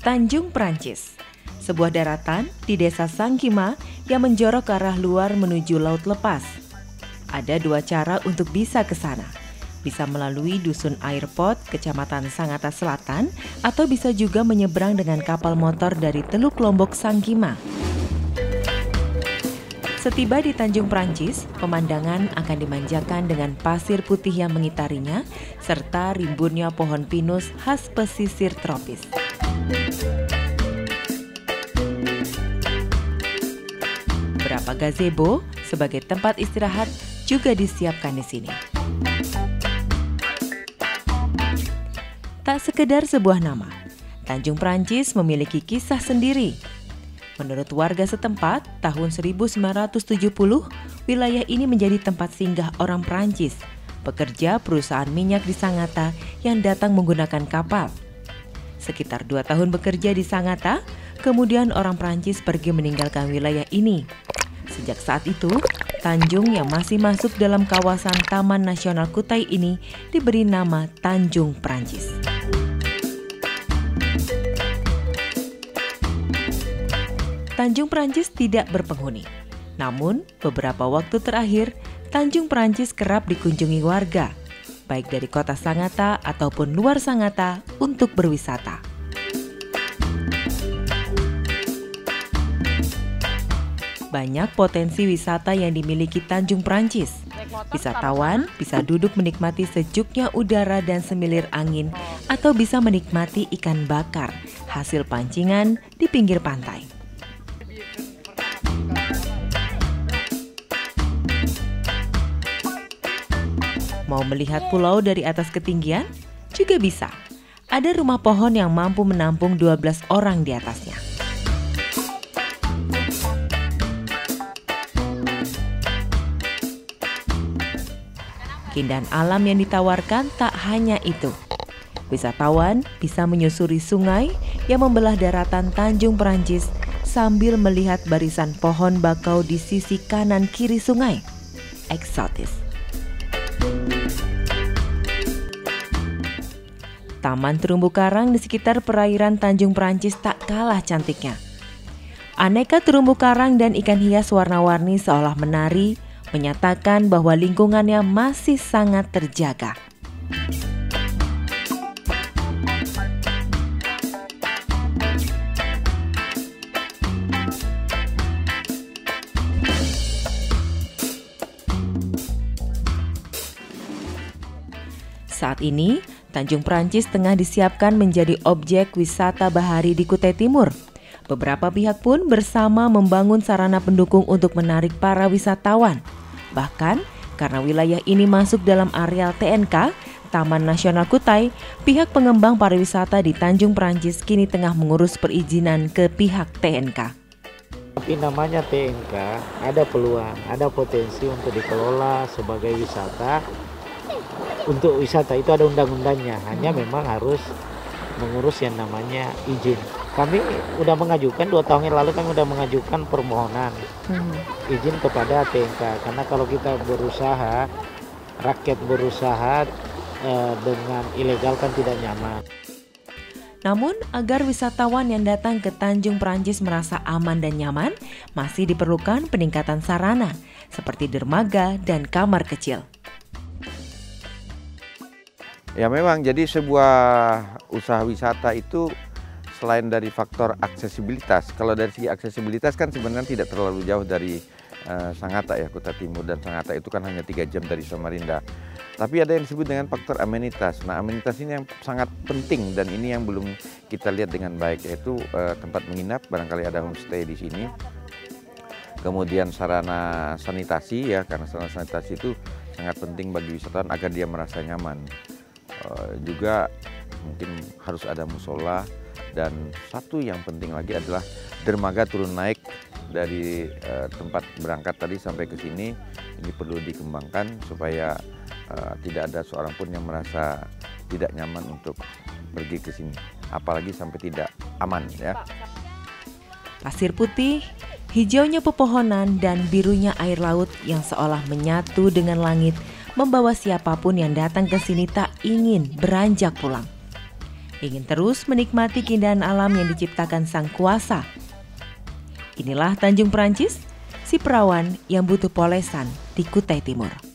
Tanjung Prancis, sebuah daratan di desa Sangkima yang menjorok ke arah luar menuju Laut Lepas. Ada dua cara untuk bisa ke sana. Bisa melalui Dusun Airport, Kecamatan Sangatta Selatan, atau bisa juga menyeberang dengan kapal motor dari Teluk Lombok Sangkima. Setiba di Tanjung Prancis, pemandangan akan dimanjakan dengan pasir putih yang mengitarinya, serta rimbunnya pohon pinus khas pesisir tropis. Beberapa gazebo sebagai tempat istirahat juga disiapkan di sini. Tak sekedar sebuah nama, Tanjung Prancis memiliki kisah sendiri. Menurut warga setempat, tahun 1970, wilayah ini menjadi tempat singgah orang Prancis, pekerja perusahaan minyak di Sangatta yang datang menggunakan kapal. Sekitar 2 tahun bekerja di Sangatta, kemudian orang Prancis pergi meninggalkan wilayah ini. Sejak saat itu, Tanjung yang masih masuk dalam kawasan Taman Nasional Kutai ini diberi nama Tanjung Prancis. Tanjung Prancis tidak berpenghuni. Namun, beberapa waktu terakhir, Tanjung Prancis kerap dikunjungi warga, baik dari kota Sangatta ataupun luar Sangatta untuk berwisata. Banyak potensi wisata yang dimiliki Tanjung Prancis. Wisatawan bisa duduk menikmati sejuknya udara dan semilir angin, atau bisa menikmati ikan bakar, hasil pancingan di pinggir pantai. Mau melihat pulau dari atas ketinggian? Juga bisa. Ada rumah pohon yang mampu menampung 12 orang di atasnya. Keindahan alam yang ditawarkan tak hanya itu. Wisatawan bisa menyusuri sungai yang membelah daratan Tanjung Prancis sambil melihat barisan pohon bakau di sisi kanan kiri sungai. Eksotis. Taman terumbu karang di sekitar perairan Tanjung Prancis tak kalah cantiknya. Aneka terumbu karang dan ikan hias warna-warni seolah menari, menyatakan bahwa lingkungannya masih sangat terjaga. Saat ini, Tanjung Prancis tengah disiapkan menjadi objek wisata bahari di Kutai Timur. Beberapa pihak pun bersama membangun sarana pendukung untuk menarik para wisatawan. Bahkan, karena wilayah ini masuk dalam areal TNK, Taman Nasional Kutai, pihak pengembang pariwisata di Tanjung Prancis kini tengah mengurus perizinan ke pihak TNK. Tapi namanya TNK, ada peluang, ada potensi untuk dikelola sebagai wisata. Untuk wisata itu ada undang-undangnya, hanya memang harus mengurus yang namanya izin. Kami udah mengajukan 2 tahun yang lalu, kami udah mengajukan permohonan izin kepada TNK, karena kalau kita berusaha, rakyat berusaha dengan ilegal kan tidak nyaman. Namun, agar wisatawan yang datang ke Tanjung Prancis merasa aman dan nyaman, masih diperlukan peningkatan sarana, seperti dermaga dan kamar kecil. Ya memang, jadi sebuah usaha wisata itu selain dari faktor aksesibilitas, kalau dari segi aksesibilitas kan sebenarnya tidak terlalu jauh dari Sangatta ya, Kutai Timur, dan Sangatta itu kan hanya 3 jam dari Samarinda. Tapi ada yang disebut dengan faktor amenitas. Nah, amenitas ini yang sangat penting dan ini yang belum kita lihat dengan baik, yaitu tempat menginap, barangkali ada homestay di sini. Kemudian sarana sanitasi ya, karena sarana sanitasi itu sangat penting bagi wisatawan agar dia merasa nyaman. Juga mungkin harus ada musola, dan satu yang penting lagi adalah dermaga turun naik dari tempat berangkat tadi sampai ke sini. Ini perlu dikembangkan supaya tidak ada seorang pun yang merasa tidak nyaman untuk pergi ke sini, apalagi sampai tidak aman ya. Pasir putih, hijaunya pepohonan, dan birunya air laut yang seolah menyatu dengan langit membawa siapapun yang datang ke sini tak ingin beranjak pulang. ingin terus menikmati keindahan alam yang diciptakan Sang Kuasa. Inilah Tanjung Perancis, si perawan yang butuh polesan di Kutai Timur.